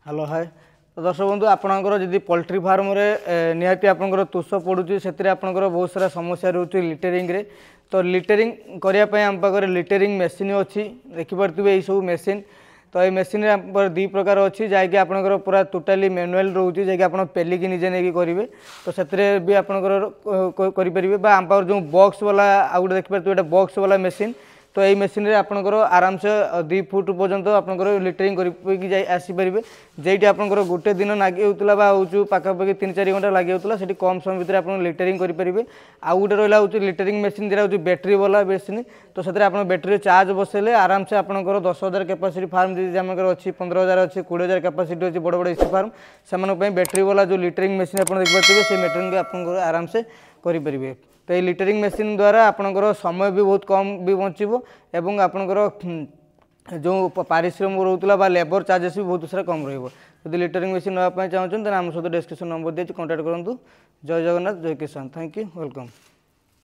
Hello hi तो दर्शक बंधु आपणकर जदि पोल्ट्री फार्म निहाती आपंकर तुष पड़ुची से आपंकर बहुत सारा समस्या रोचे लिटरिंग रे तो लिटरिंग करने आम पाखे लिटरिंग मेसीन अच्छी देखिपे यही सब मेसीन तो ये मेसीन दी प्रकार अच्छी जैकि आपंकर पूरा टोटाली मैनुअल रोचे जैकि आप पेलिकी निजे नहीं करेंगे तो से भी आपंकर करेंगे आम पाखे जो बॉक्स वाला आउ गोटे देखिए बॉक्स वाला मेसीन तो यही मेसीन आपंकर आराम से 2 फुट पर्यंत आपंकर लिटरिंग कर आसीपारे जेटी आपंकर गोटे दिन लगे होता पाखापाखि 3-4 घंटा लगे होता से कम समय भितर आप लिटरिंग करेंगे आउ गोटे रहा हूँ लिटरिंग मेसीन जो हूँ बैटेरी वाला मेसीन तो से आप बैटेरी चार्ज बसैले आराम से आपंकर 10,000 कैपेसिटी फार्म जी आम अच्छी 15,000 अच्छी 20,000 कैपेसिटी अच्छी बड़ बड़ एसी फार्म से बैटेरी वाला जो लिटरिंग मेसीन आप देखिए से मेटेरिंग आप आराम से करेंगे तो ये लिटरिंग मेसीन द्वारा आपंकर समय भी बहुत कम भी बचब एवं आपंकर जो पारिश्रम रोला लेबर चार्जेस भी बहुत सारा कम रही लिटरिंग मेसीन नापी चाहते हैं आम सहित डिस्क्रिप्शन नंबर दिए कॉन्टैक्ट करूँ। जय जगन्नाथ जय किसान थैंक यू वेलकम।